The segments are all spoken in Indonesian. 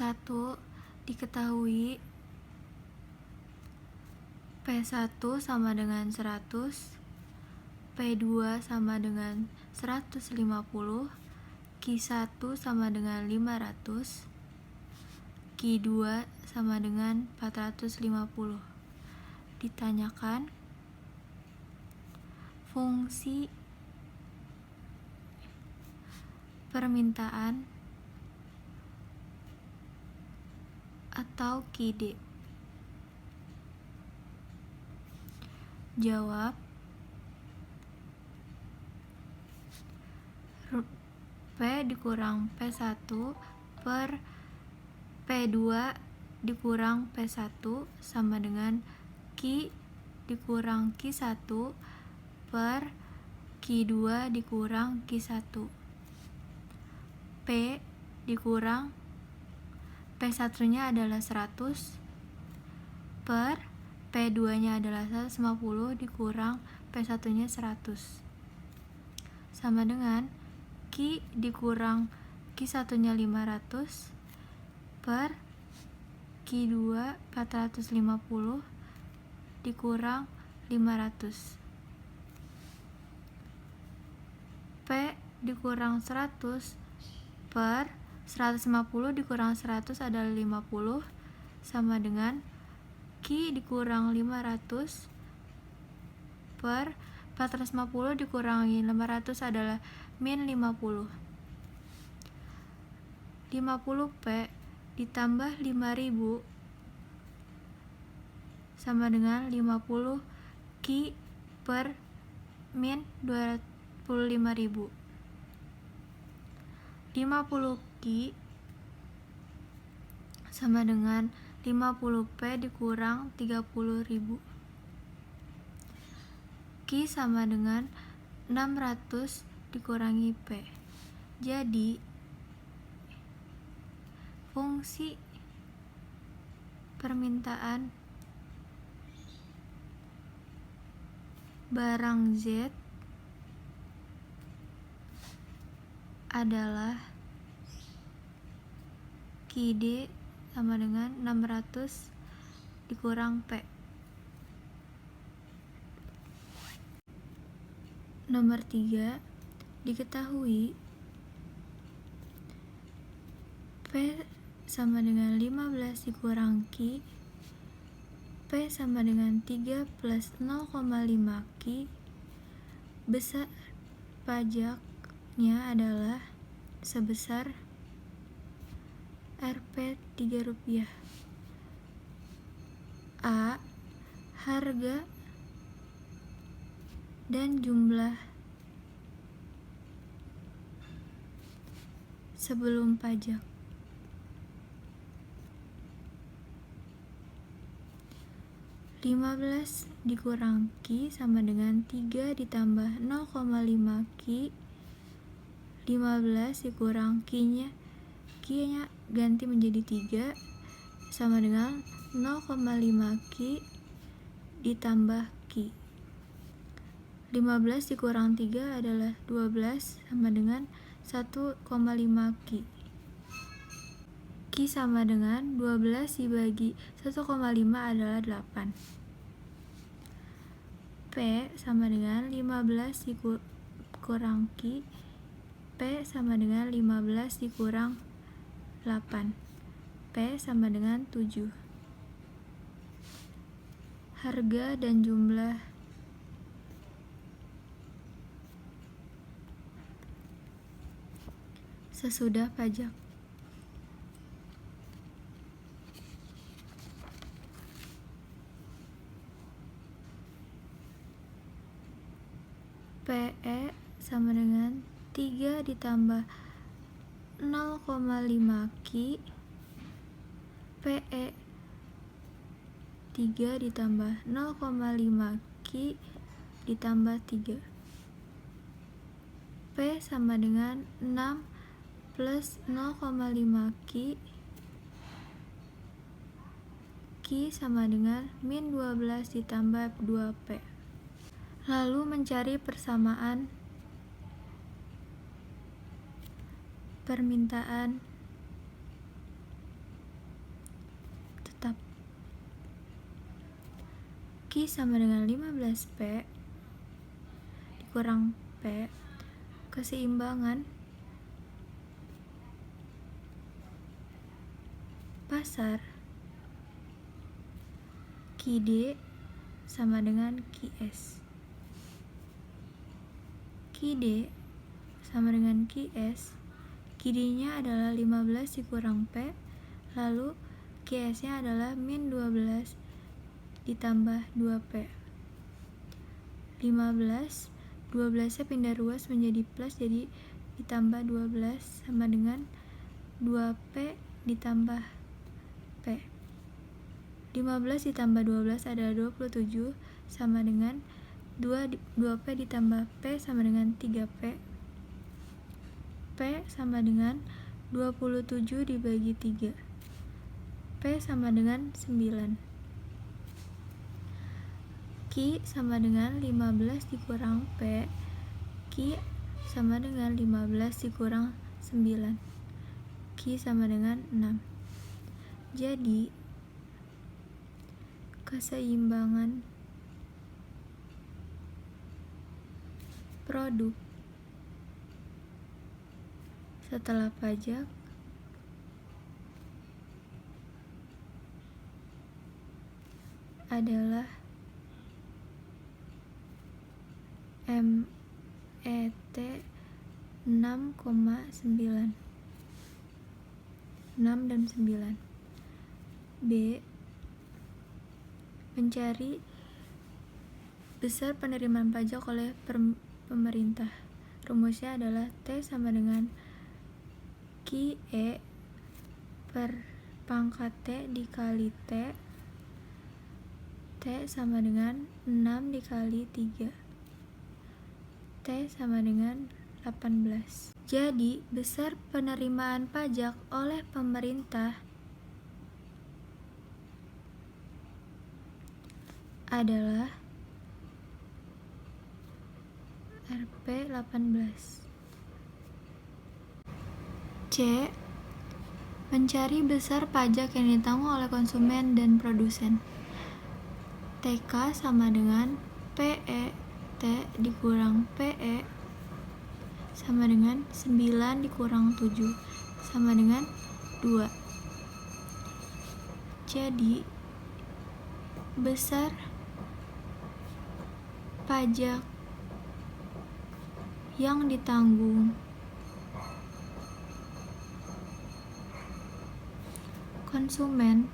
1 diketahui P1 sama dengan 100, P2 sama dengan 150, Q1 sama dengan 500, Q2 sama dengan 450. Ditanyakan fungsi permintaan atau QD. Jawab. P dikurang P1 per P2 dikurang P1 sama dengan Q dikurang Q1 per Q2 dikurang Q1. P dikurang P1 nya adalah 100 per P2 nya adalah 150 dikurang P1 nya 100 sama dengan Q dikurang Q1 nya 500 per Q2 450 dikurang 500. P dikurang 100 per 150 dikurang 100 adalah 50 sama dengan Q dikurang 500 per 450 dikurangi 500 adalah min 50. 50P ditambah 5000 sama dengan 50 Q per min 25.000. 50 Q sama dengan 50P dikurang 30.000. Q sama dengan 600 dikurangi P. Jadi fungsi permintaan barang Z adalah QD sama dengan 600 dikurang P. Nomor 3, diketahui P sama dengan 15 dikurang Q, P sama dengan 3 plus 0,5 Q, besar pajaknya adalah sebesar Rp 3. A. Harga dan jumlah sebelum pajak. (15 dikurang Q sama dengan 3 ditambah 0,5 Q. 15 dikurang Q-nya ganti menjadi 3 sama dengan 0,5 Q ditambah Q. 15 dikurang 3 adalah 12 sama dengan 1,5 Q. Q sama dengan 12 dibagi 1,5 adalah 8. P sama dengan 15 dikurang Q. P sama dengan 15 dikurang 8. P sama dengan 7. Harga dan jumlah sesudah pajak. PE sama dengan 3 ditambah 0,5 Q. PE 3 ditambah 0,5 Q ditambah 3. P sama dengan 6 plus 0,5 Q. Q sama dengan min 12 ditambah 2P. Lalu mencari persamaan permintaan Q sama dengan 15P dikurang P. Keseimbangan pasar QD sama dengan QS. QD sama dengan QS. QD-nya adalah 15 dikurang P, lalu QS-nya adalah min 12 ditambah 2P. 15, 12-nya pindah ruas menjadi plus, jadi ditambah 12 sama dengan 2P ditambah P. 15 ditambah 12 adalah 27 sama dengan 2P ditambah P sama dengan 3P. P sama dengan 27 dibagi 3. P sama dengan 9. Q sama dengan 15 dikurang P. Q sama dengan 15 dikurang 9. Q sama dengan 6. Jadi keseimbangan produk setelah pajak adalah MET 6,9. 6 dan 9. B. Mencari besar penerimaan pajak oleh pemerintah. Rumusnya adalah T sama dengan QE per pangkat T dikali T. T sama dengan 6 dikali 3. T sama dengan 18. Jadi, besar penerimaan pajak oleh pemerintah adalah Rp 18. C. Mencari besar pajak yang ditanggung oleh konsumen dan produsen. TK sama dengan PE T dikurang PE sama dengan 9 dikurang 7 sama dengan 2. Jadi besar pajak yang ditanggung konsumen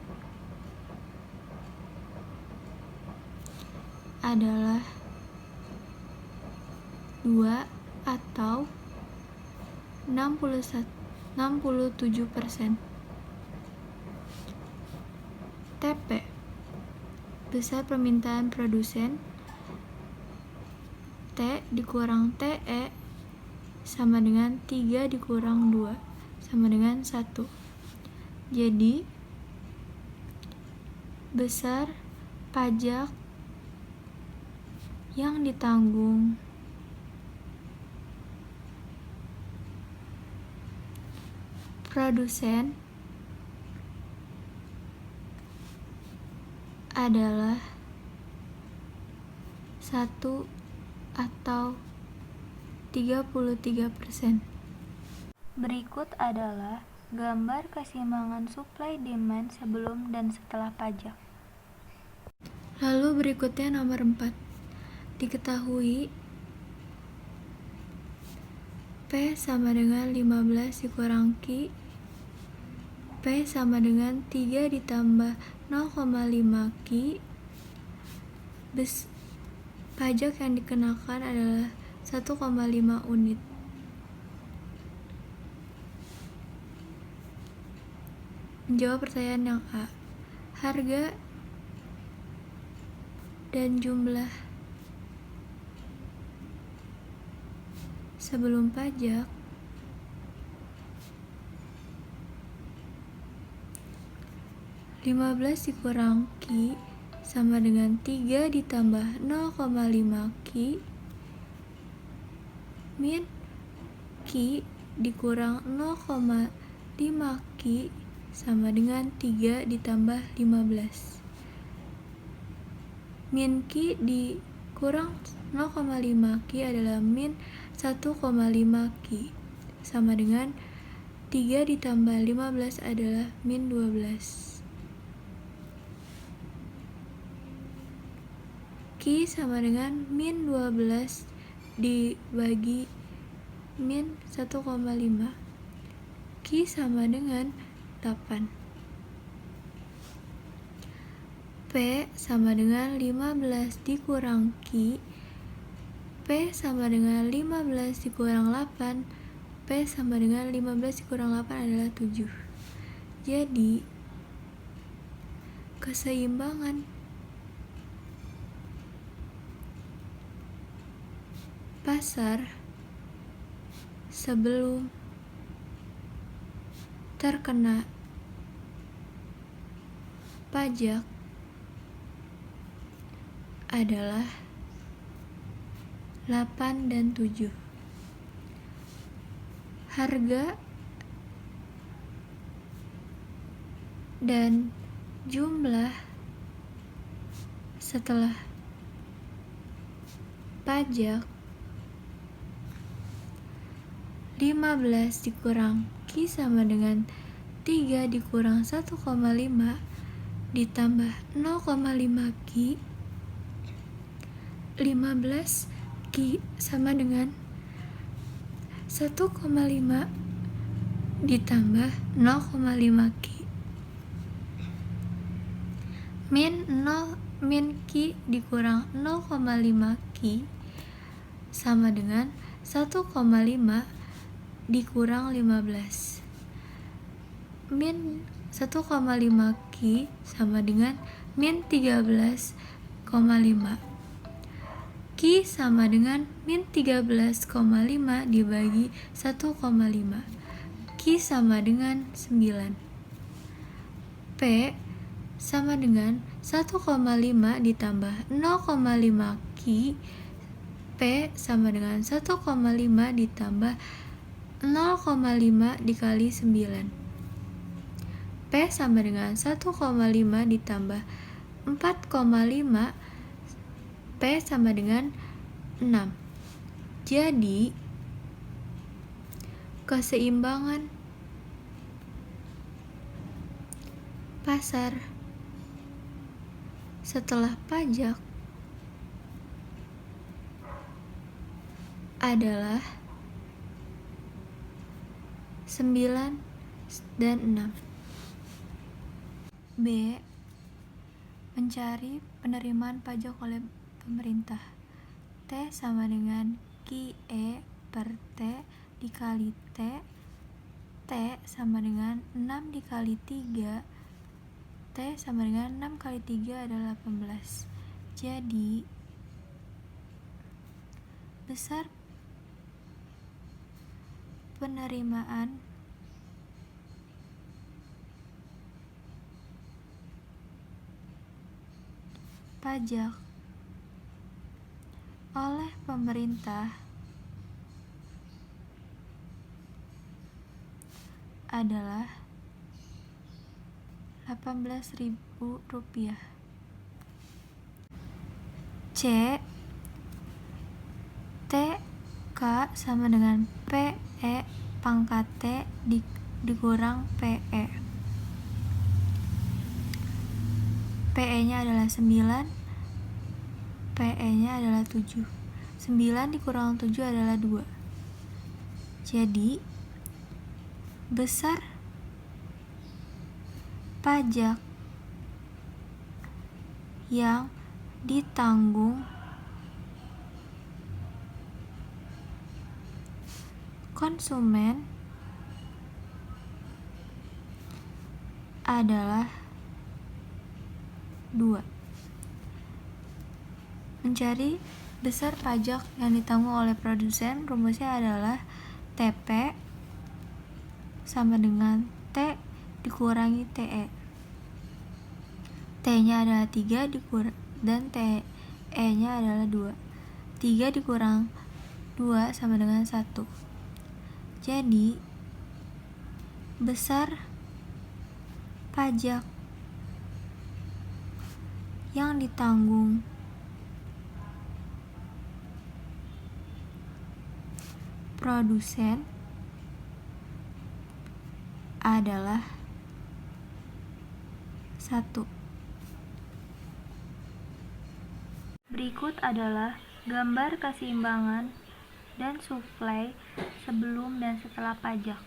adalah 2 atau 67%. TP besar permintaan produsen T dikurang TE sama dengan 3 dikurang 2 sama dengan 1. Jadi besar pajak yang ditanggung produsen adalah 1 atau 33%. Berikut adalah gambar keseimbangan supply demand sebelum dan setelah pajak. Lalu berikutnya nomor 4. Diketahui P sama dengan 15 dikurang Q. P sama dengan 3 ditambah 0,5 Q. Pajak yang dikenakan adalah 1,5 unit. Menjawab pertanyaan yang A. Harga dan jumlah sebelum pajak (15 dikurang Q) sama dengan 3 ditambah 0,5 Q min Q dikurang 0,5 Q sama dengan 3 ditambah 15 min Q dikurang 0,5 Q adalah min 1,5 Q, sama dengan 3 ditambah 15 adalah min 12. Q sama dengan min 12 dibagi min 1,5. Q sama dengan 8. P sama dengan 15 dikurang Q. P sama dengan 15 dikurang 8. P sama dengan 15 dikurang 8 adalah 7. Jadi, keseimbangan pasar sebelum terkena pajak adalah 8 dan 7. Harga dan jumlah setelah pajak 15 dikurang Q sama dengan 3 dikurang 1,5 ditambah 0,5 Q. 15 Q sama dengan 1,5 ditambah 0,5 Q. Min Q dikurang 0,5 Q sama dengan 1,5 dikurang 15. Min 1,5 Q sama dengan min 13,5. Q sama dengan min 13,5 dibagi 1,5. Q sama dengan 9. P sama dengan 1,5 ditambah 0,5 Q. P sama dengan 1,5 ditambah 0,5 dikali 9. P sama dengan 1,5 ditambah 4,5. P sama dengan 6. Jadi, keseimbangan pasar setelah pajak adalah 9 dan 6. B. Mencari penerimaan pajak oleh pemerintah. T sama dengan QE per T dikali T. T sama dengan 6 dikali 3. T sama dengan 6 kali 3 adalah 18. Jadi, besar penerimaan pajak oleh pemerintah adalah Rp18.000. C. TK sama dengan PE pangkat T dikurang PE. PE nya adalah 9, PE nya adalah 7. 9 dikurang 7 adalah 2. Jadi, besar pajak yang ditanggung konsumen adalah 2. Mencari besar pajak yang ditanggung oleh produsen, rumusnya adalah TP sama dengan T dikurangi TE. T-nya adalah 3 dan TE-nya adalah 2. 3 dikurang 2 sama dengan 1. Jadi, besar pajak yang ditanggung produsen adalah 1. Berikut adalah gambar keseimbangan dan suplai sebelum dan setelah pajak.